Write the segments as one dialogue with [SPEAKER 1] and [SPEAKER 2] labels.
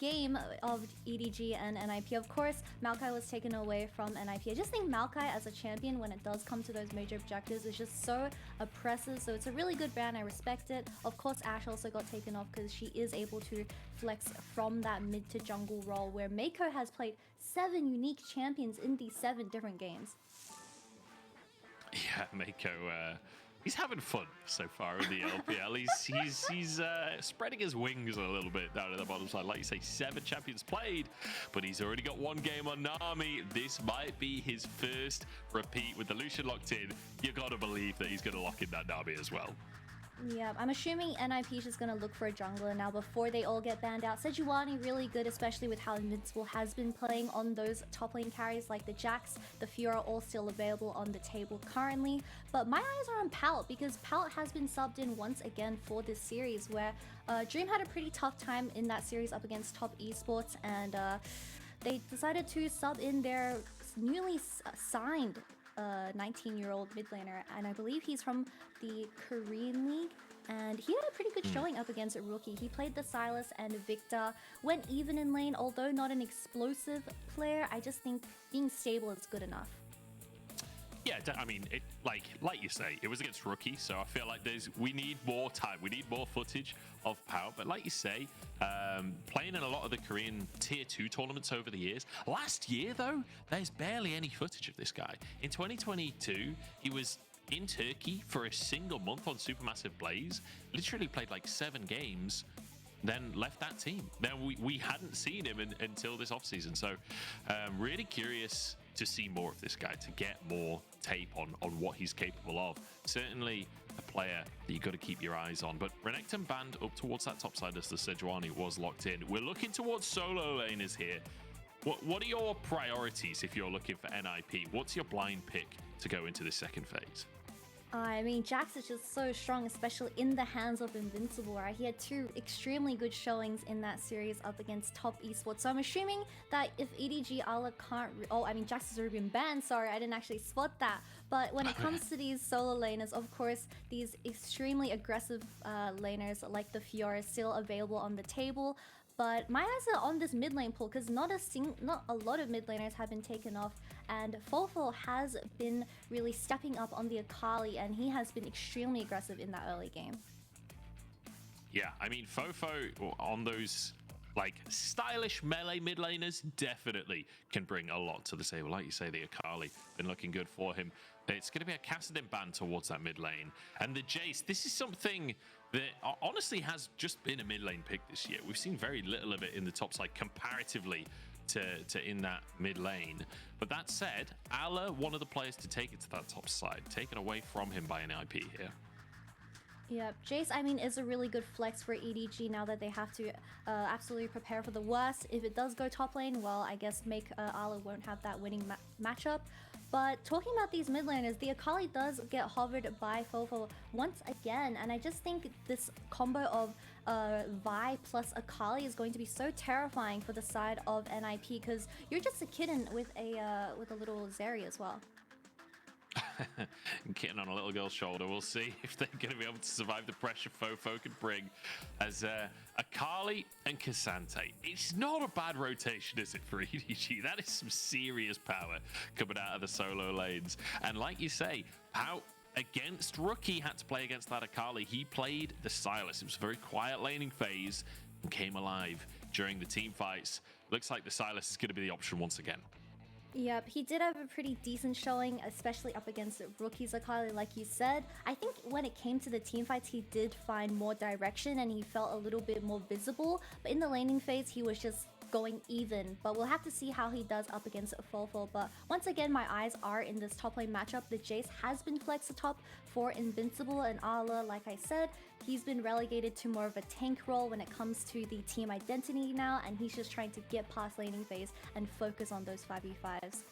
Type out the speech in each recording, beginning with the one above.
[SPEAKER 1] game of EDG and NIP. Of course, Maokai was taken away from NIP. I just think Maokai as a champion, when it does come to those major objectives, is just so oppressive. So it's a really good ban. I respect it. Of course, Ashe also got taken off because she is able to flex from that mid to jungle role, where Meiko has played 7 unique champions in these 7 different games.
[SPEAKER 2] Yeah, Meiko, he's having fun so far in the LPL. He's spreading his wings a little bit down at the bottom side. Like you say, 7 champions played, but he's already got 1 game on Nami. This might be his first repeat with the Lucian locked in. You got to believe that he's going to lock in that Nami as well.
[SPEAKER 1] Yeah, I'm assuming NIP is just going to look for a jungler now before they all get banned out. Sejuani really good, especially with how Invincible has been playing on those top lane carries like the Jax, the Fiora, all still available on the table currently. But my eyes are on Palt, because Palt has been subbed in once again for this series, where Dream had a pretty tough time in that series up against top esports, and they decided to sub in their newly signed 19-year-old mid laner, and I believe he's from the Korean League, and he had a pretty good showing up against a rookie. He played the Sylas and Victor, went even in lane, although not an explosive player. I just think being stable is good enough.
[SPEAKER 2] Yeah, I mean, like you say, it was against rookie, so I feel like we need more time, we need more footage of Pal. But like you say, playing in a lot of the Korean tier 2 tournaments over the years. Last year, though, there's barely any footage of this guy. In 2022, he was in Turkey for a single month on Supermassive Blaze, literally played like 7 games, then left that team. Then we hadn't seen him until this offseason. So really curious to see more of this guy, to get more tape on what he's capable of. Certainly a player that you've got to keep your eyes on. But Renekton banned up towards that top side as the Sejuani was locked in. We're looking towards solo laners here. What are your priorities if you're looking for NIP? What's your blind pick to go into the second phase?
[SPEAKER 1] I mean, Jax is just so strong, especially in the hands of Invincible, right? He had 2 extremely good showings in that series up against top esports. So I'm assuming that if EDG Ala can't... Oh, I mean, Jax has already been banned. Sorry, I didn't actually spot that. But when it comes to these solo laners, of course, these extremely aggressive laners like the Fiora is still available on the table. But my eyes are on this mid lane pool, because not a lot of mid laners have been taken off, and FoFo has been really stepping up on the Akali, and he has been extremely aggressive in that early game.
[SPEAKER 2] Yeah, I mean, FoFo on those like stylish melee mid laners definitely can bring a lot to the table. Like you say, the Akali been looking good for him. It's going to be a Ksante ban towards that mid lane, and the Jayce. This is something that honestly has just been a mid lane pick this year. We've seen very little of it in the top side comparatively to in that mid lane. But that said, Ala, one of the players to take it to that top side, taken away from him by an IP here.
[SPEAKER 1] Yeah, Jayce, I mean, is a really good flex for EDG now that they have to absolutely prepare for the worst. If it does go top lane, well, I guess Ala won't have that winning matchup. But talking about these mid laners, the Akali does get hovered by FoFo once again, and I just think this combo of Vi plus Akali is going to be so terrifying for the side of NIP, because you're just a kitten with a little Zeri as well.
[SPEAKER 2] Kitten on a little girl's shoulder. We'll see if they're going to be able to survive the pressure FoFo could bring as Akali and Ksante. It's not a bad rotation, is it, for EDG? That is some serious power coming out of the solo lanes. And like you say, how against rookie had to play against that Akali. He played the Sylas. It was a very quiet laning phase and came alive during the team fights. Looks like the Sylas is going to be the option once again.
[SPEAKER 1] Yep, he did have a pretty decent showing, especially up against rookies Akali, like you said. I think when it came to the team fights, he did find more direction and he felt a little bit more visible. But in the laning phase, he was just going even. But we'll have to see how he does up against FoFo. But once again, my eyes are in this top lane matchup. The Jayce has been flexed atop for Invincible, and Ala, like I said, he's been relegated to more of a tank role when it comes to the team identity now, and he's just trying to get past laning phase and focus on those 5v5s.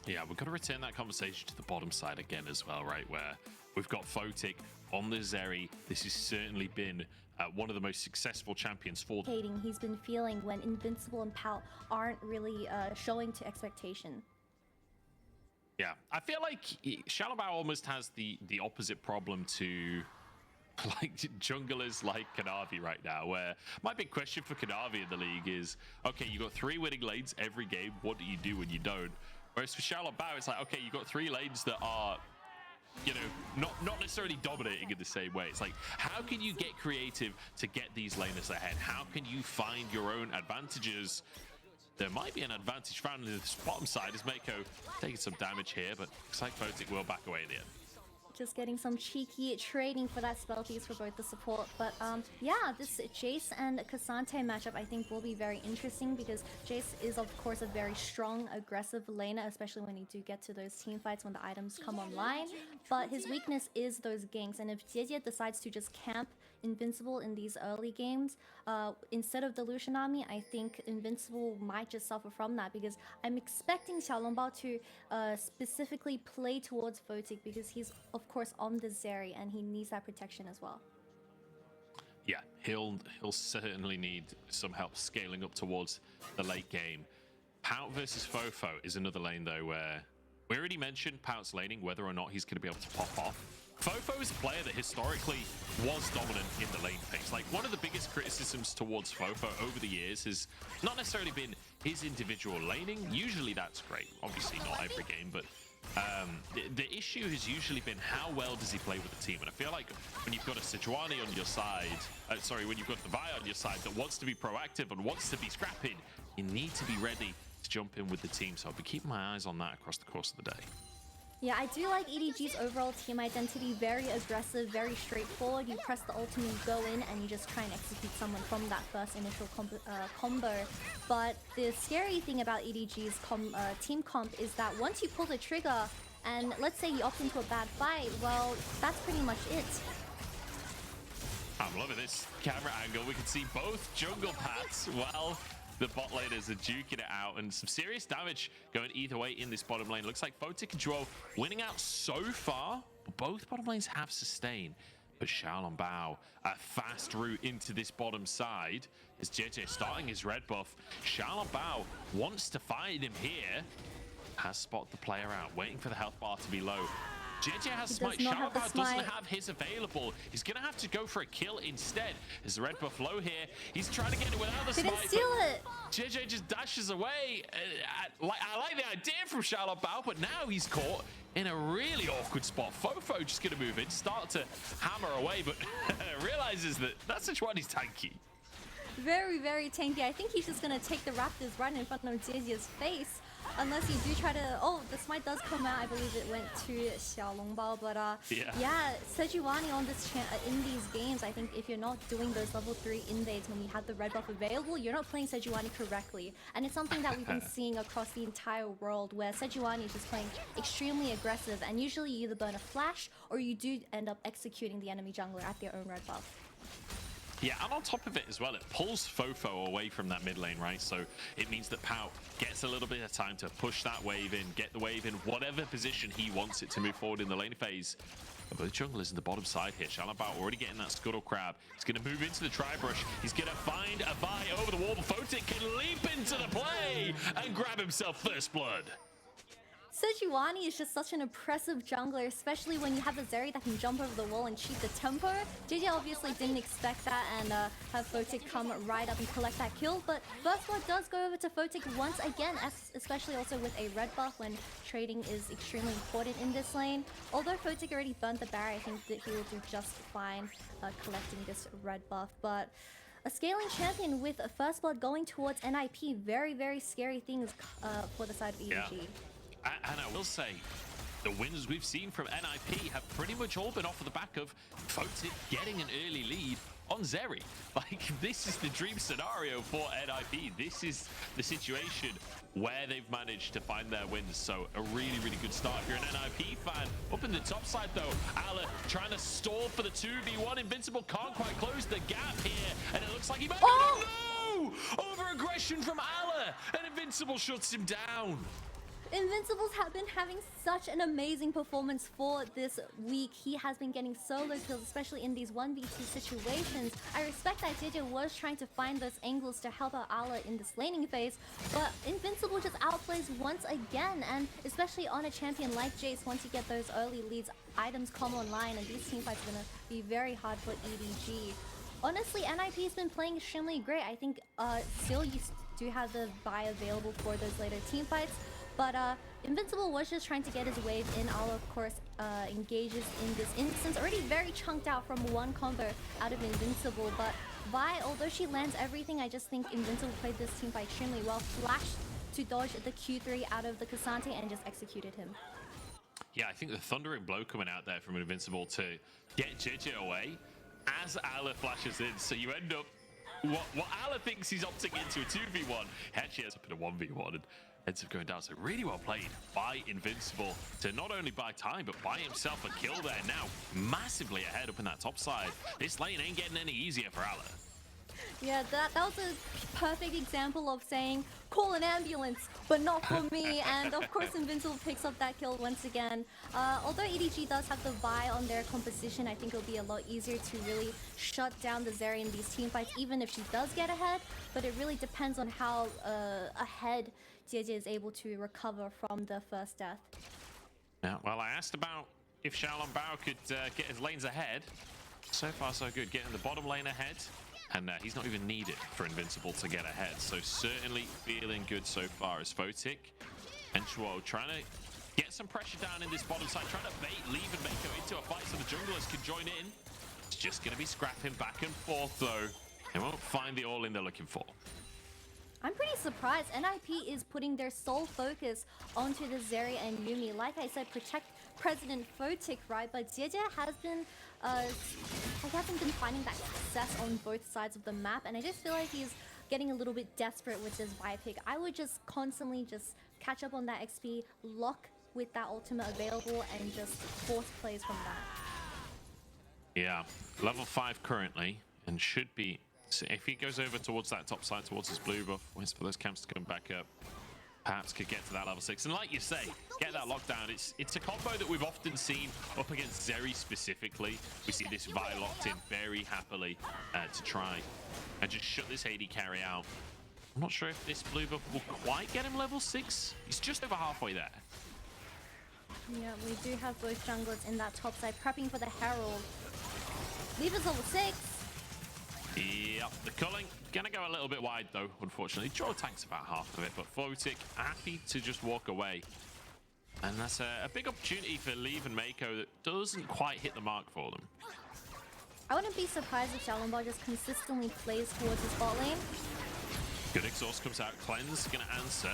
[SPEAKER 2] Yeah, we've got to return that conversation to the bottom side again as well, right? Where we've got Photic on the Zeri. This has certainly been one of the most successful champions for...
[SPEAKER 1] He's been feeling when Invincible and Pal aren't really showing to expectation.
[SPEAKER 2] Yeah, I feel like Shalabao almost has the opposite problem to like junglers like Kanavi right now, where my big question for Kanavi in the league is, okay, you got 3 winning lanes every game. What do you do when you don't? Whereas for Xiaolong Bao, it's like, okay, you got 3 lanes that are, you know, not necessarily dominating in the same way. It's like, how can you get creative to get these laners ahead? How can you find your own advantages? There might be an advantage found in the bottom side as Meiko taking some damage here, but looks like Photic will back away in the end.
[SPEAKER 1] Just getting some cheeky trading for that spell piece for both the support. But yeah, this Jayce and Ksante matchup I think will be very interesting because Jayce is of course a very strong, aggressive laner, especially when you do get to those team fights when the items come online. But his weakness is those ganks, and if Jiejie decides to just camp Invincible in these early games, instead of the Lucian Nami, I think Invincible might just suffer from that because I'm expecting Xiaolong Bao to specifically play towards Photic because he's of course on the Zeri and he needs that protection as well.
[SPEAKER 2] Yeah, he'll certainly need some help scaling up towards the late game. Pout versus FoFo is another lane though where we already mentioned Pout's laning, whether or not he's going to be able to pop off. FoFo is a player that historically was dominant in the lane phase. Like, one of the biggest criticisms towards FoFo over the years has not necessarily been his individual laning. Usually that's great. Obviously not every game, but the issue has usually been how well does he play with the team. And I feel like when you've got a Sejuani on your side, when you've got the Vi on your side that wants to be proactive and wants to be scrapping, you need to be ready to jump in with the team. So I'll be keeping my eyes on that across the course of the day.
[SPEAKER 1] Yeah, I do like EDG's overall team identity. Very aggressive, very straightforward. You press the ultimate, you go in, and you just try and execute someone from that first initial combo. But the scary thing about EDG's team comp is that once you pull the trigger, and let's say you opt into a bad fight, well, that's pretty much it.
[SPEAKER 2] I'm loving this camera angle. We can see both jungle paths while the bot laners are duking it out, and some serious damage going either way in this bottom lane. Looks like Photic and Zhuo winning out so far, but both bottom lanes have sustained. But Xiaolong Bao, a fast route into this bottom side as Jiejie starting his red buff. Xiaolong Bao wants to fight him here. Has spotted the player out, waiting for the health bar to be low. Jiejie has smite. Xiaolong Bao doesn't have his available. He's going to have to go for a kill instead. His red buff low here. He's trying to get it without the smite.
[SPEAKER 1] Didn't steal it.
[SPEAKER 2] Jiejie just dashes away. I like the idea from Xiaolong Bao, but now he's caught in a really awkward spot. FoFo just going to move in, start to hammer away, but realizes that Sejuani's tanky.
[SPEAKER 1] Very, very tanky. I think he's just going to take the Raptors right in front of Jiejie's face. Unless you do try to... Oh, the smite does come out. I believe it went to Xiaolong Bao. But yeah, Sejuani on this in these games, I think if you're not doing those level 3 invades when you have the red buff available, you're not playing Sejuani correctly. And it's something that we've been seeing across the entire world, where Sejuani is just playing extremely aggressive. And usually you either burn a flash or you do end up executing the enemy jungler at their own red buff.
[SPEAKER 2] Yeah, and on top of it as well, it pulls FoFo away from that mid lane, right? So it means that Pout gets a little bit of time to push that wave in, get the wave in whatever position he wants it to move forward in the lane phase. But both junglers in the bottom side here. Xiaolong Bao already getting that scuttle crab. He's going to move into the tri-brush. He's going to find a Vi over the wall. Photic can leap into the play and grab himself first blood.
[SPEAKER 1] Sejuani is just such an impressive jungler, especially when you have a Zeri that can jump over the wall and cheat the tempo. Jiejie obviously didn't expect that and have Photic come right up and collect that kill, but first blood does go over to Photic once again, especially also with a red buff when trading is extremely important in this lane. Although Photic already burnt the barrier, I think that he will do just fine collecting this red buff, but a scaling champion with a first blood going towards NIP, very, very scary things for the side of EDG.
[SPEAKER 2] Yeah. And I will say, the wins we've seen from NIP have pretty much all been off of the back of Photic getting an early lead on Zeri. Like, this is the dream scenario for NIP. This is the situation where they've managed to find their wins. So a really, really good start if you're an NIP fan. Up in the top side, though, Ala trying to stall for the 2v1. Invincible can't quite close the gap here. And it looks like he might... Oh! No! Over-aggression from Ala! And Invincible shuts him down.
[SPEAKER 1] Invincible's have been having such an amazing performance for this week. He has been getting solo kills, especially in these 1v2 situations. I respect that Jiejie was trying to find those angles to help out Ala in this laning phase, but Invincible just outplays once again, and especially on a champion like Jayce, once you get those early leads, items come online, and these teamfights are going to be very hard for EDG. Honestly, NIP has been playing extremely great. I think still you do have the buy available for those later teamfights. But Invincible was just trying to get his wave in. Ala, of course, engages in this instance. Already very chunked out from one combo out of Invincible. But Vi, although she lands everything, I just think Invincible played this team fight extremely well. Flashed to dodge the Q3 out of the Ksante and just executed him.
[SPEAKER 2] Yeah, I think the thundering blow coming out there from Invincible to get Jiejie away as Ala flashes in. So you end up... What Ala thinks he's opting into a 2v1, actually ends up in a 1v1 and ends up going down. So really well played by Invincible to not only buy time, but buy himself a kill there. Now massively ahead up in that top side. This lane ain't getting any easier for Ala.
[SPEAKER 1] Yeah, that was a perfect example of saying, call an ambulance, but not for me. And of course, Invincible picks up that kill once again. Although EDG does have the Vi on their composition, I think it'll be a lot easier to really shut down the Zeri in these teamfights, even if she does get ahead. But it really depends on how ahead Jiejie is able to recover from the first death.
[SPEAKER 2] Yeah, well, I asked about if Xiaolongbao could get his lanes ahead. So far, so good. Getting the bottom lane ahead. And he's not even needed for Invincible to get ahead. So certainly feeling good so far as Photic and Zhuo trying to get some pressure down in this bottom side, trying to bait Leave and Meiko into a fight so the junglers can join in. It's just going to be scrapping back and forth though. They won't find the all-in they're looking for.
[SPEAKER 1] I'm pretty surprised. NIP is putting their sole focus onto the Zeri and Yuumi. Like I said, protect President Photic, right? But Jiejie has been, he hasn't been finding that success on both sides of the map, and I just feel like he's getting a little bit desperate with this Vi pick. I would just constantly just catch up on that XP, lock with that ultimate available, and just force plays from that.
[SPEAKER 2] Yeah, level 5 currently, and should be. So if he goes over towards that top side, towards his blue buff, waits for those camps to come back up, perhaps could get to that level 6. And like you say, get that lockdown. It's a combo that we've often seen up against Zeri specifically. We see this Vi locked in very happily to try and just shut this AD carry out. I'm not sure if this blue buff will quite get him level 6. He's just over halfway there.
[SPEAKER 1] Yeah, we do have both junglers in that top side prepping for the Herald. Leaver's level 6.
[SPEAKER 2] Yep, the culling gonna go a little bit wide though, unfortunately. Zhuo tanks about half of it, but Photic happy to just walk away. And that's a big opportunity for Leave and Meiko that doesn't quite hit the mark for them.
[SPEAKER 1] I wouldn't be surprised if Xiaolongbao just consistently plays towards his bot lane.
[SPEAKER 2] Good exhaust comes out, Cleanse gonna answer.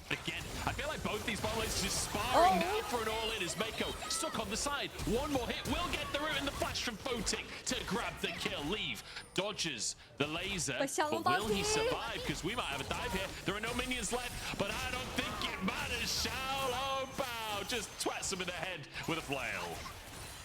[SPEAKER 2] Again, I feel like both these bot lanes are just sparring now for an all-in as Meiko stuck on the side. One more hit will get the root and the flash from Photic to grab the kill. Leave dodges the laser, but will he survive? Because we might have a dive here. There are no minions left, but I don't think it matters. Xiaolongbao just twats him in the head with a flail.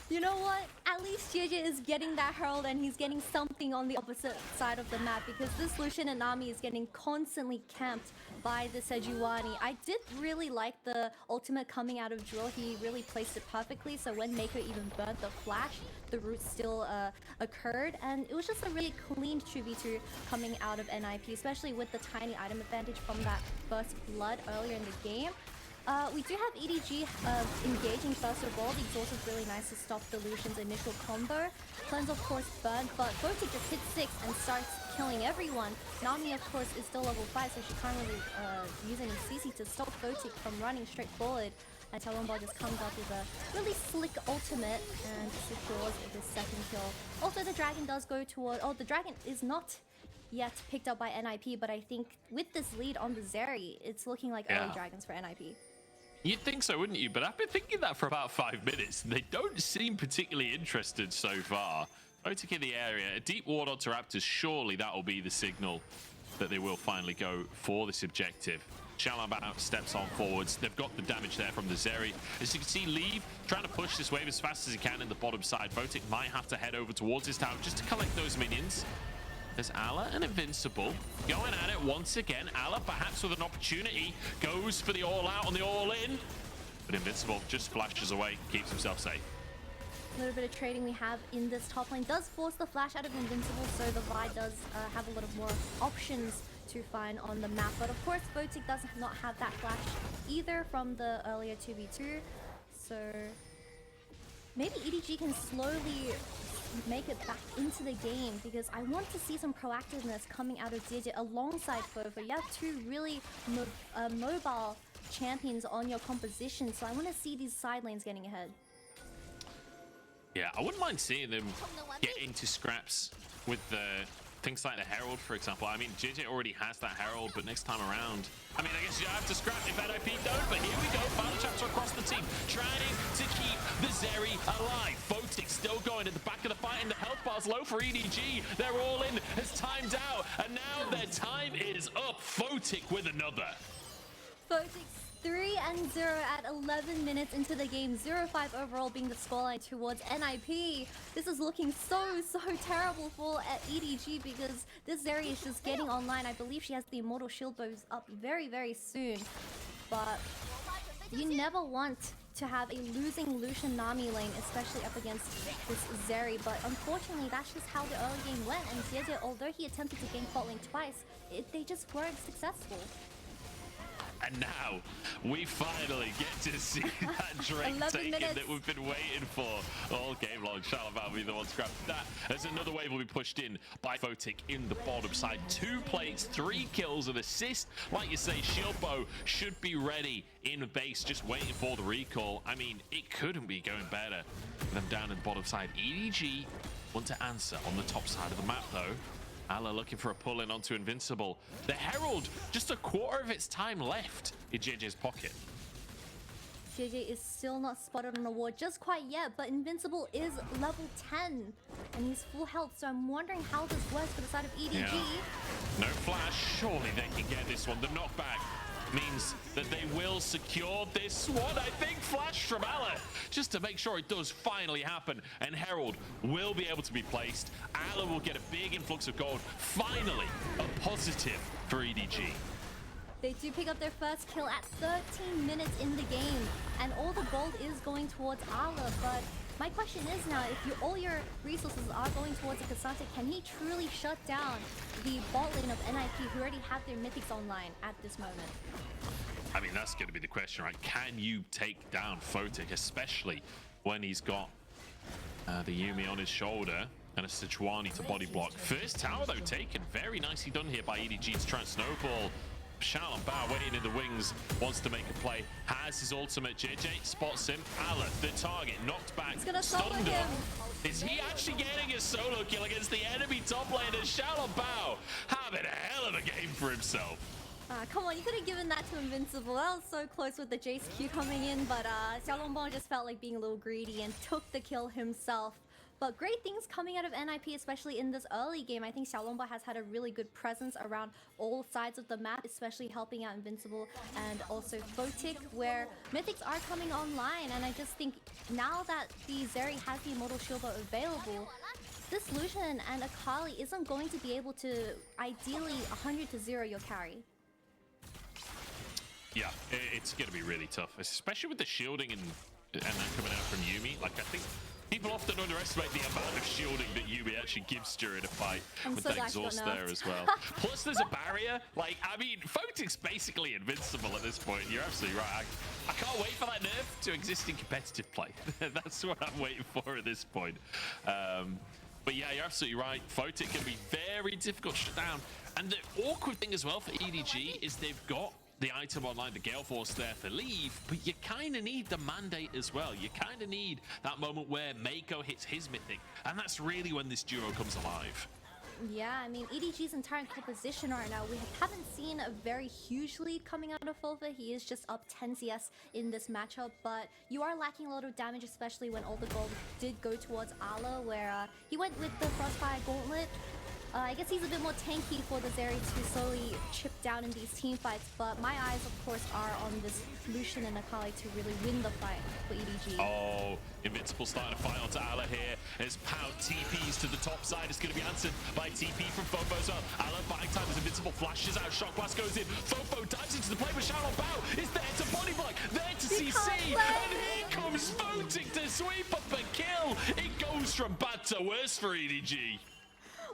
[SPEAKER 1] You know what? At least Jiejie is getting that Herald and he's getting something on the opposite side of the map, because this Lucian and Nami is getting constantly camped by the Sejuani. I did really like the ultimate coming out of Zhuo. He really placed it perfectly, so when Meiko even burnt the flash, the root still occurred, and it was just a really clean 2v2 coming out of NIP, especially with the tiny item advantage from that first blood earlier in the game. We do have EDG engaging first of all. The exhaust is really nice to stop the Lucian's initial combo. Cleanse of course burned, but Photic just hits 6 and starts killing everyone. Nami of course is still level 5, so she can't really use any CC to stop Photic from running straight forward. And Xiaolongbao just comes out with a really slick ultimate and secures the second kill. Also the dragon does go toward... Oh, the dragon is not yet picked up by NIP, but I think with this lead on the Zeri, it's looking like early dragons for NIP.
[SPEAKER 2] You'd think so, wouldn't you? But I've been thinking that for about 5 minutes. They don't seem particularly interested so far. Photic in the area, a deep ward onto Raptors. Surely that will be the signal that they will finally go for this objective. Xiaolongbao steps on forwards. They've got the damage there from the Zeri. As you can see, Leave trying to push this wave as fast as he can in the bottom side. Photic might have to head over towards his tower just to collect those minions. There's Ala and Invincible going at it once again. Ala perhaps with an opportunity, goes for the all-out on the all-in. But Invincible just flashes away, keeps himself safe.
[SPEAKER 1] A little bit of trading we have in this top lane does force the flash out of Invincible, so the Vi does have a lot of more options to find on the map. But of course, Photic does not have that flash either from the earlier 2v2. So maybe EDG can slowly make it back into the game, because I want to see some proactiveness coming out of Jiejie alongside FoFo. You have two really mobile champions on your composition, so I want to see these side lanes getting ahead.
[SPEAKER 2] Yeah, I wouldn't mind seeing them get into scraps with the things like the Herald, for example. I mean, Jiejie already has that Herald, but next time around, I mean, I guess you have to scrap if NIP don't, but here we go. Final chapter across the team, trying to keep the Zeri alive. Photic still going at the back of the fight, and the health bar's low for EDG. They're all in, has timed out, and now their time is up. Photic with another.
[SPEAKER 1] Photic 3-0 at 11 minutes into the game. 0-5 overall being the scoreline towards NIP. This is looking so terrible for EDG, because this Zeri is just getting online. I believe she has the Immortal Shield bows up very soon. But you never want to have a losing Lucian Nami lane, especially up against this Zeri. But unfortunately, that's just how the early game went. And Jiejie, although he attempted to gank bot lane twice, they just weren't successful.
[SPEAKER 2] And now we finally get to see that Drake taken that we've been waiting for all game long. Shalom will be the one to grab that. As another wave will be pushed in by Photic in the bottom side. 2 plates, 3 kills, an assist. Like you say, Shieldbow should be ready in base, just waiting for the recall. I mean, it couldn't be going better for them down in the bottom side. EDG want to answer on the top side of the map though. Ala looking for a pull-in onto Invincible. The Herald, just a quarter of its time left in Jiejie's pocket.
[SPEAKER 1] Jiejie is still not spotted on a ward just quite yet, but Invincible is level 10 and he's full health, so I'm wondering how this works for the side of EDG.
[SPEAKER 2] Yeah. No flash, surely they can get this one. The knockback means that they will secure this one. I think flash from Ala just to make sure it does finally happen, and Herald will be able to be placed. Ala will get a big influx of gold. Finally a positive for EDG.
[SPEAKER 1] They do pick up their first kill at 13 minutes in the game, and all the gold is going towards Ala. But my question is now, if all your resources are going towards a Ksante, can he truly shut down the bot lane of NIP, who already have their mythics online at this moment?
[SPEAKER 2] I mean, that's going to be the question, right? Can you take down Photic, especially when he's got the Yuumi on his shoulder and a Sejuani to body block? First tower, though, taken. Very nicely done here by EDG to try and snowball. Shalom waiting in the wings, wants to make a play, has his ultimate. Jiejie spots him. Ala, the target, knocked back, stunned him. Is he actually getting a solo kill against the enemy top laner? Shalom having a hell of a game for himself.
[SPEAKER 1] Come on, you could have given that to Invincible. That was so close with the Jayce Q coming in, but Xiaolongbao just felt like being a little greedy and took the kill himself. But great things coming out of NIP, especially in this early game. I think Xiaolongbao has had a really good presence around all sides of the map, especially helping out Invincible and also Photic, where mythics are coming online. And I just think now that the Zeri has the Immortal Shield available, this Lucian and Akali isn't going to be able to ideally 100-0 your carry.
[SPEAKER 2] Yeah, it's going to be really tough, especially with the shielding and that coming out from Yuumi. Like, I think people often underestimate the amount of shielding that Yuumi actually gives during a fight with that exhaust there as well. Plus, there's a barrier. Like, I mean, Photic's basically invincible at this point. You're absolutely right. I can't wait for that nerf to exist in competitive play. That's what I'm waiting for at this point. But yeah, you're absolutely right. Photic can be very difficult to shut down. And the awkward thing as well for EDG is they've got the item online, the Gale Force there for leave, but you kind of need the mandate as well. You kind of need that moment where Meiko hits his mythic, and that's really when this duo comes alive.
[SPEAKER 1] Yeah, I mean, EDG's entire composition right now, we haven't seen a very huge lead coming out of FoFo. He is just up 10 CS in this matchup, but you are lacking a lot of damage, especially when all the gold did go towards Ala, where he went with the Frostfire Gauntlet. I guess he's a bit more tanky for the Zeri to slowly chip down in these team fights, but my eyes, of course, are on this Lucian and Akali to really win the fight for EDG.
[SPEAKER 2] Oh, Invincible starting to fight onto Ala here as Pout TPs to the top side. It's going to be answered by TP from FoFo as well. Ala buying time as Invincible flashes out, Shock Blast goes in. FoFo dives into the play, but Xiaolong Bao is there to body block, there to CC, and here comes Photic to sweep up a kill. It goes from bad to worse for EDG.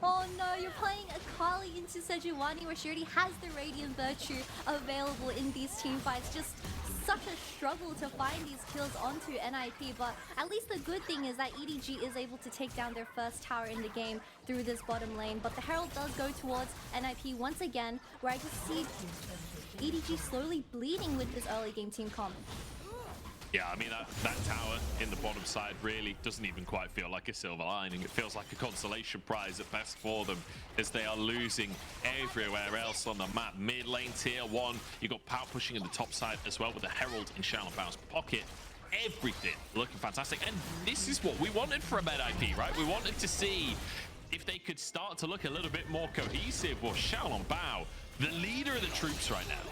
[SPEAKER 1] Oh no, you're playing Akali into Sejuani where she already has the Radiant Virtue available in these team fights. Just such a struggle to find these kills onto NIP, but at least the good thing is that EDG is able to take down their first tower in the game through this bottom lane. But the Herald does go towards NIP once again, where I just see EDG slowly bleeding with this early game team comp.
[SPEAKER 2] Yeah, I mean, that tower in the bottom side really doesn't even quite feel like a silver lining. It feels like a consolation prize at best for them as they are losing everywhere else on the map. Mid lane tier 1, you got Pow pushing in the top side as well with the Herald in Xiaolong Bao's pocket. Everything looking fantastic. And this is what we wanted from NIP, right? We wanted to see if they could start to look a little bit more cohesive. Well, Xiaolong Bao, the leader of the troops right now.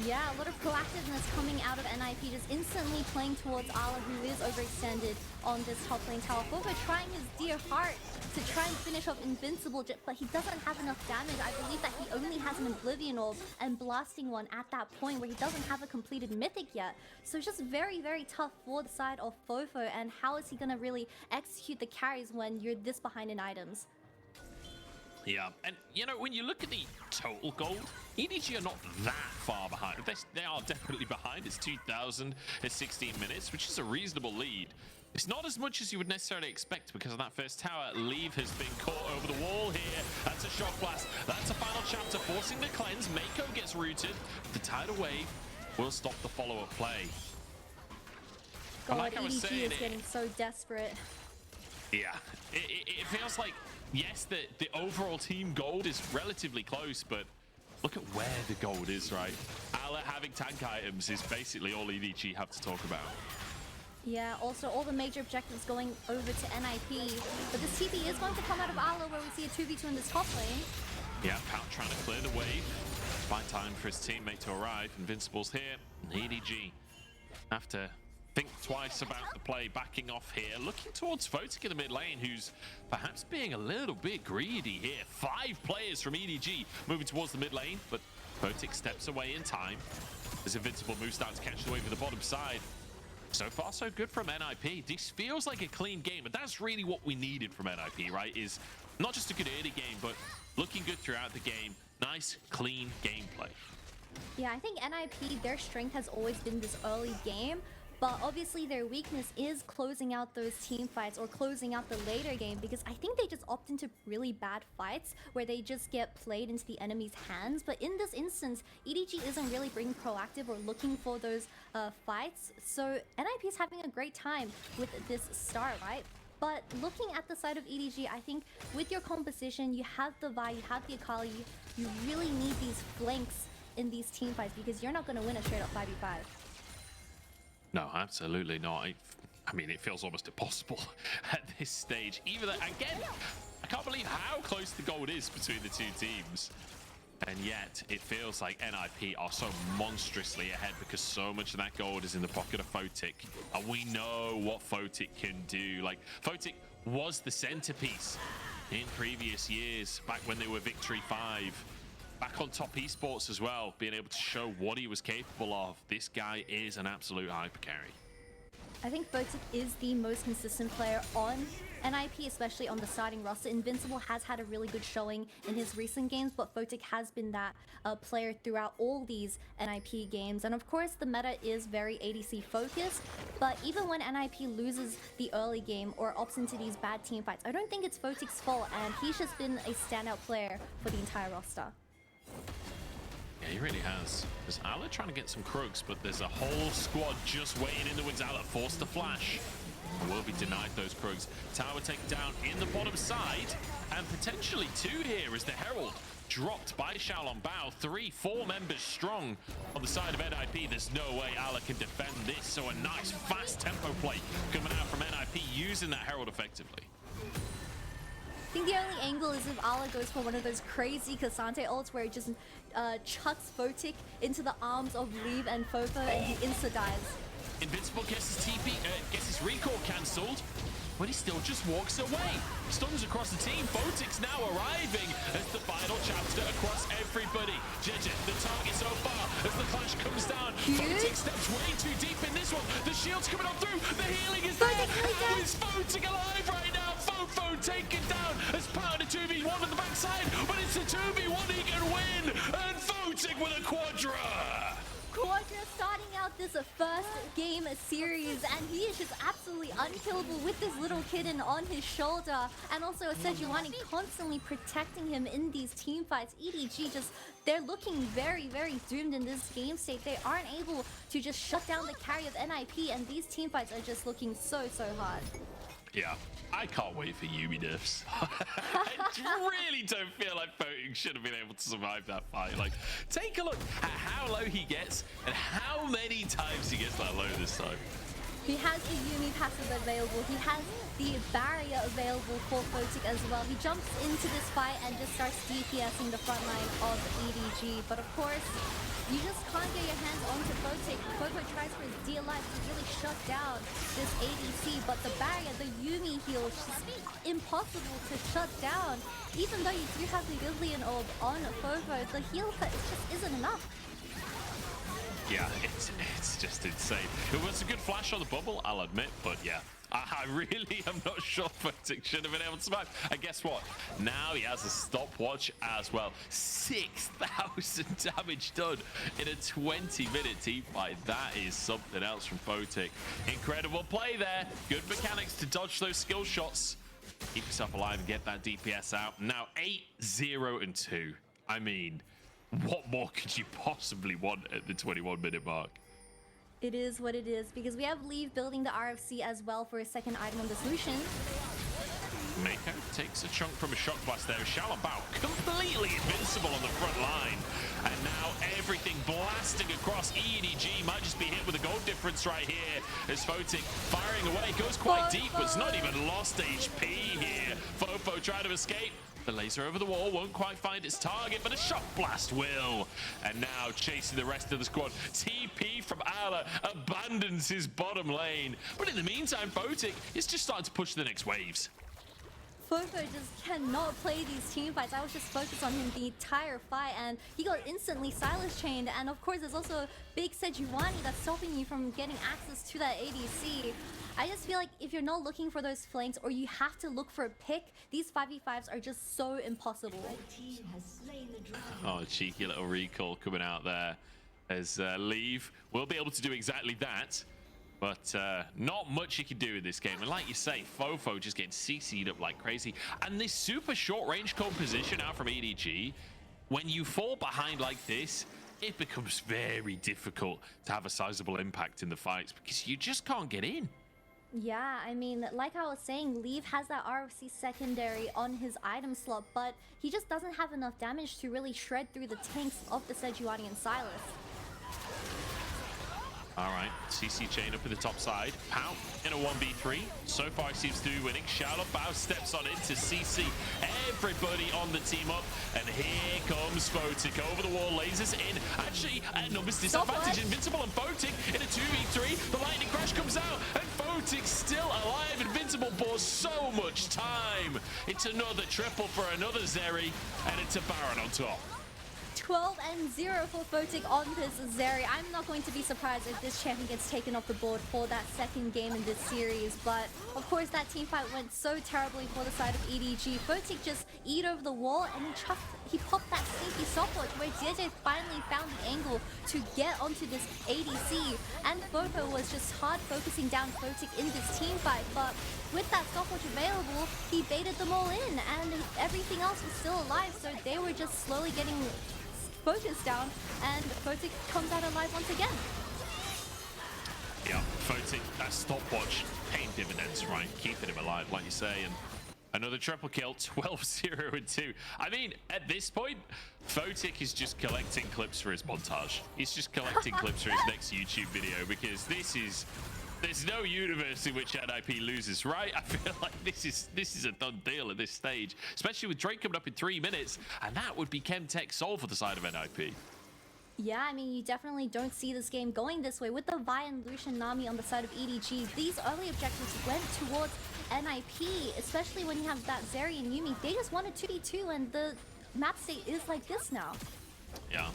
[SPEAKER 1] Yeah, a lot of proactiveness coming out of NIP, just instantly playing towards Ala, who is overextended on this top lane tower. FoFo trying his dear heart to try and finish off Invincible, but he doesn't have enough damage. I believe that he only has an Oblivion Orb and blasting one at that point where he doesn't have a completed Mythic yet. So it's just very, very tough for the side of FoFo, and how is he going to really execute the carries when you're this behind in items?
[SPEAKER 2] Yeah, and you know, when you look at the total gold, EDG are not that far behind. They are definitely behind. It's 2,000 at 16 minutes, which is a reasonable lead. It's not as much as you would necessarily expect because of that first tower. Leave has been caught over the wall here. That's a Shock Blast. That's a final chapter, forcing the cleanse. Meiko gets rooted. The tidal wave will stop the follow-up play.
[SPEAKER 1] God, like EDG is getting so desperate.
[SPEAKER 2] Yeah, it feels like, yes, the overall team gold is relatively close, but look at where the gold is, right? Ala having tank items is basically all EDG have to talk about.
[SPEAKER 1] Yeah, also all the major objectives going over to NIP, but this TP is going to come out of Ala, where we see a 2v2 in this top lane.
[SPEAKER 2] Yeah, Pout trying to clear the wave. Find time for his teammate to arrive. Invincible's here, and EDG have to think twice about the play, backing off here, looking towards Photic in the mid lane, who's perhaps being a little bit greedy here. 5 players from EDG moving towards the mid lane, but Photic steps away in time as Invincible moves down to catch the wave at the bottom side. So far, so good from NIP. This feels like a clean game, but that's really what we needed from NIP, right? Is not just a good early game, but looking good throughout the game. Nice, clean gameplay.
[SPEAKER 1] Yeah, I think NIP, their strength has always been this early game, but obviously their weakness is closing out those team fights or closing out the later game, because I think they just opt into really bad fights where they just get played into the enemy's hands. But in this instance, EDG isn't really being proactive or looking for those fights. So NIP is having a great time with this start, right? But looking at the side of EDG, I think with your composition, you have the Vi, you have the Akali, you really need these flanks in these team fights because you're not going to win a straight up 5v5.
[SPEAKER 2] No, absolutely not. I mean, it feels almost impossible at this stage. Even again, I can't believe how close the gold is between the two teams. And yet, it feels like NIP are so monstrously ahead because so much of that gold is in the pocket of Photic. And we know what Photic can do. Like, Photic was the centerpiece in previous years, back when they were Victory 5. Back on top esports as well, being able to show what he was capable of. This guy is an absolute hyper carry.
[SPEAKER 1] I think Photic is the most consistent player on NIP, especially on the starting roster. Invincible has had a really good showing in his recent games, but Photic has been that player throughout all these NIP games. And of course, the meta is very ADC focused, but even when NIP loses the early game or opts into these bad team fights, I don't think it's Photic's fault, and he's just been a standout player for the entire roster.
[SPEAKER 2] Yeah, he really has. There's Ala trying to get some Krugs, but there's a whole squad just waiting in the wings. Ala forced to flash. Will be denied those Krugs. Tower taken down in the bottom side, and potentially 2 here as the Herald dropped by Xiaolong Bao. 3-4 members strong on the side of NIP. There's no way Ala can defend this, so a nice fast tempo play coming out from NIP using that Herald effectively.
[SPEAKER 1] think the only angle is if Ala goes for one of those crazy Ksante ults where he just chucks Photic into the arms of Leave and FoFo and he insta-dies.
[SPEAKER 2] Invincible gets his TP, gets his recall cancelled, but he still just walks away. Stuns across the team. Photic's now arriving as the final chapter across everybody. Jiejie, the target so far as the clash comes down. Photic steps way too deep in this one. The shield's coming up through. The healing is there. How is Photic alive right now? FoFo taken down as part of the 2v1 on the backside, but it's a 2v1 he can win. And Photic with a quadra.
[SPEAKER 1] Quadra starting out this first game series, and he is just absolutely unkillable with this little kitten on his shoulder, and also Sejuani constantly protecting him in these team fights. EDG just, they're looking very, very doomed in this game state. They aren't able to just shut down the carry of NIP, and these team fights are just looking so hard.
[SPEAKER 2] Yeah, I can't wait for Yuumi nerfs. I really don't feel like Photic should have been able to survive that fight. Like, take a look at how low he gets and how many times he gets that low this time.
[SPEAKER 1] He has the Yuumi passive available. He has the barrier available for Photic as well. He jumps into this fight and just starts DPSing the front line of EDG. But of course, you just can't get your hands onto Photic. FoFo tries for his dear life to really shut down this ADC, but the barrier, the Yuumi heal, is just impossible to shut down. Even though you do have the Gillian orb on FoFo, the heal just isn't enough.
[SPEAKER 2] Yeah, it's just insane. It was a good flash on the bubble, I'll admit, but yeah. I really am not sure Photic should have been able to survive. And guess what? Now he has a stopwatch as well. 6,000 damage done in a 20-minute team fight. That is something else from Photic. Incredible play there. Good mechanics to dodge those skill shots. Keep yourself alive and get that DPS out. Now 8-0-2. I mean, what more could you possibly want at the 21-minute mark?
[SPEAKER 1] It is what it is, because we have Leave building the RFC as well for a second item on the Lucian.
[SPEAKER 2] Meiko takes a chunk from a shock blast there. Shalabao completely invincible on the front line. And now everything blasting across. EDG might just be hit with a gold difference right here as Photic firing away. Goes quite deep, but it's not even lost HP here. FoFo trying to escape. The laser over the wall won't quite find its target, but a shock blast will. And now chasing the rest of the squad. TP from Ala abandons his bottom lane. But in the meantime, Photic is just starting to push the next waves.
[SPEAKER 1] FoFo just cannot play these team fights. I was just focused on him the entire fight, and he got instantly Sylas chained. And of course, there's also big Sejuani that's stopping you from getting access to that ADC. I just feel like if you're not looking for those flanks, or you have to look for a pick, these 5v5s are just so impossible.
[SPEAKER 2] Oh, cheeky little recall coming out there as Leave will be able to do exactly that. But not much you can do in this game. And like you say, FoFo just getting CC'd up like crazy. And this super short range composition out from EDG, when you fall behind like this, it becomes very difficult to have a sizable impact in the fights because you just can't get in.
[SPEAKER 1] Yeah, I mean, like I was saying, Leave has that RFC secondary on his item slot, but he just doesn't have enough damage to really shred through the tanks of the Sejuani and Sylas.
[SPEAKER 2] All right, CC chain up in the top side. Pow in a 1v3. So far seems to be winning. Shalabao steps on into CC. Everybody on the team up. And here comes Photic over the wall. Lasers in. Actually, at numbers disadvantage. Invincible and Photic in a 2v3. The lightning crash comes out. And Photic still alive. Invincible bought so much time. It's another triple for another Zeri. And it's a Baron on top.
[SPEAKER 1] 12-0 for Photic on this Zeri. I'm not going to be surprised if this champion gets taken off the board for that second game in this series, but of course that team fight went so terribly for the side of EDG. Photic just eat over the wall and he popped that sneaky stopwatch where Jiejie finally found the angle to get onto this ADC, and FoFo was just hard focusing down Photic in this team fight, but with that stopwatch available, he baited them all in and everything else was still alive, so they were just slowly getting focused down, and Photic comes out alive once again.
[SPEAKER 2] Yeah, Photic, that stopwatch paying dividends, right? Keeping him alive, like you say, and another triple kill, 12-0-2. I mean, at this point, Photic is just collecting clips for his montage. He's just collecting clips for his next YouTube video, because this is There's no universe in which NIP loses, right? I feel like this is a done deal at this stage, especially with Drake coming up in 3 minutes, and that would be Chemtech's soul for the side of NIP.
[SPEAKER 1] Yeah, I mean, you definitely don't see this game going this way. With the Vi and Lucian Nami on the side of EDG, these early objectives went towards NIP, especially when you have that Zeri and Yuumi. They just wanted 2v2, and the map state is like this now.
[SPEAKER 2] Yeah.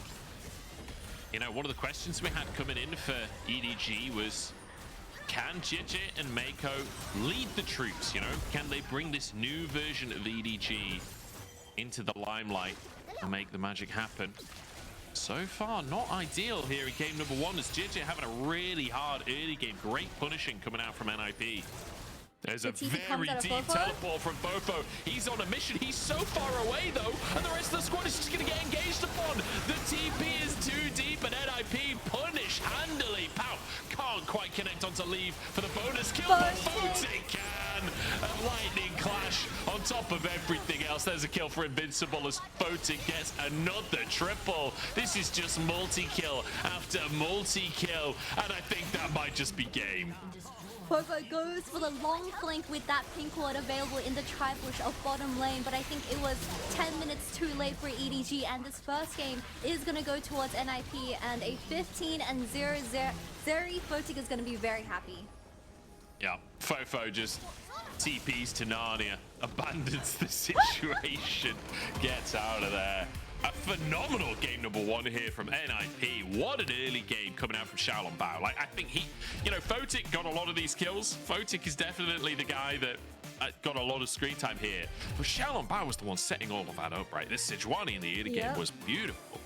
[SPEAKER 2] You know, one of the questions we had coming in for EDG was, can Jiejie and Meiko lead the troops? You know, can they bring this new version of EDG into the limelight and make the magic happen? So far, not ideal here in game number 1, as Jiejie having a really hard early game. Great punishing coming out from NIP. There's a very deep teleport from FoFo. He's on a mission. He's so far away, though, and the rest of the squad is just going to get engaged upon. The TP is too deep, and NIP punish handily. Pow! Can't quite connect onto leave for the bonus kill, but Photic can. A lightning clash on top of everything else. There's a kill for Invincible as Photic gets another triple. This is just multi-kill after multi-kill, and I think that might just be game.
[SPEAKER 1] FoFo goes for the long flank with that pink ward available in the tri-push of bottom lane, but I think it was 10 minutes too late for EDG, and this first game is going to go towards NIP, and a 15-0 Zeri. Photic is going to be very happy.
[SPEAKER 2] Yeah, FoFo just TPs to Narnia, abandons the situation, gets out of there. A phenomenal game number 1 here from NIP. What an early game coming out from Xiaolongbao. Like, I think he, you know, Photic got a lot of these kills. Photic is definitely the guy that got a lot of screen time here. But Xiaolongbao was the one setting all of that up, right? This Sejuani in the early game was beautiful.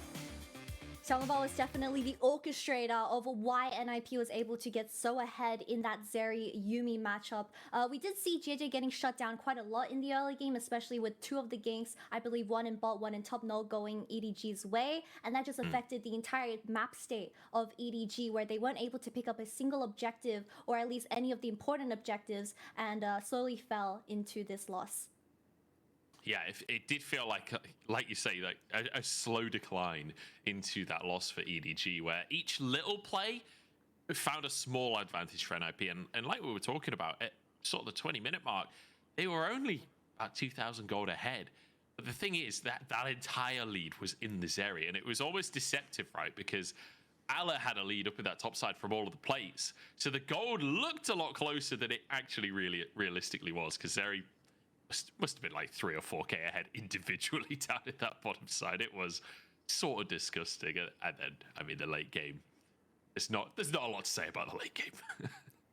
[SPEAKER 1] Xiaolongbao was definitely the orchestrator of why NIP was able to get so ahead in that Zeri-Yuumi matchup. We did see Jiejie getting shut down quite a lot in the early game, especially with 2 of the ganks, I believe 1 in bot, 1 in top null, going EDG's way, and that just affected the entire map state of EDG, where they weren't able to pick up a single objective, or at least any of the important objectives, and slowly fell into this loss.
[SPEAKER 2] Yeah, it did feel like you say, like a slow decline into that loss for EDG, where each little play found a small advantage for NIP. And like we were talking about, at sort of the 20-minute mark, they were only about 2,000 gold ahead. But the thing is that entire lead was in the Zeri, and it was almost deceptive, right? Because Allah had a lead up in that top side from all of the plays. So the gold looked a lot closer than it actually realistically was, because Zeri must have been like 3 or 4k ahead individually down at that bottom side. It was sort of disgusting. And then, I mean, the late game, there's not a lot to say about the late game.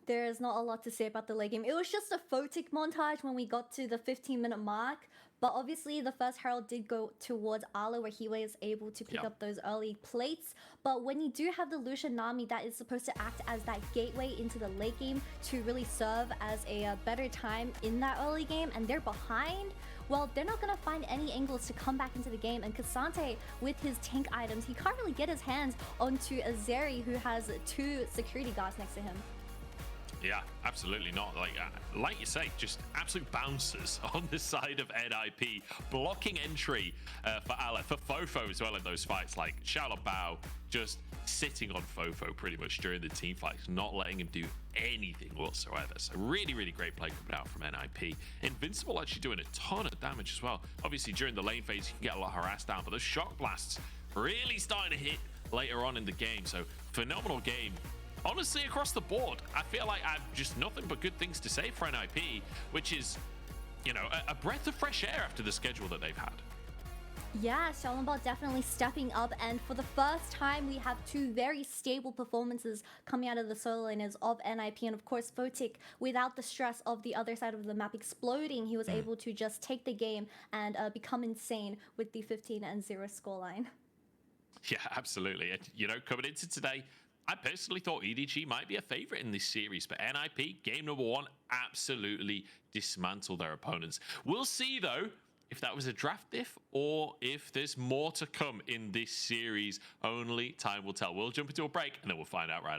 [SPEAKER 1] There is not a lot to say about the late game. It was just a Photic montage when we got to the 15-minute mark. But obviously, the first Herald did go towards Arlo, where he was able to pick up those early plates. But when you do have the Lucian Nami, that is supposed to act as that gateway into the late game to really serve as a better time in that early game, and they're behind, well, they're not going to find any angles to come back into the game. And Ksante, with his tank items, he can't really get his hands onto a Zeri who has 2 security guards next to him.
[SPEAKER 2] Yeah, absolutely not. Like you say, just absolute bouncers on the side of NIP, blocking entry for Allah, for FoFo as well in those fights. Like Xiaolongbao just sitting on FoFo pretty much during the team fights, not letting him do anything whatsoever. So really, really great play coming out from NIP. Invincible actually doing a ton of damage as well. Obviously, during the lane phase, you can get a lot harassed down, but those shock blasts really starting to hit later on in the game. So phenomenal game. Honestly, across the board, I feel like I've just nothing but good things to say for NIP, which is, you know, a breath of fresh air after the schedule that they've had.
[SPEAKER 1] Yeah, Xiaolongbao definitely stepping up, and for the first time, we have 2 very stable performances coming out of the solo laners of NIP, and of course, Photic, without the stress of the other side of the map exploding, he was able to just take the game and become insane with the 15-0 scoreline.
[SPEAKER 2] Yeah, absolutely. You know, coming into today, I personally thought EDG might be a favorite in this series, but NIP, game number 1, absolutely dismantled their opponents. We'll see, though, if that was a draft diff or if there's more to come in this series. Only time will tell. We'll jump into a break, and then we'll find out right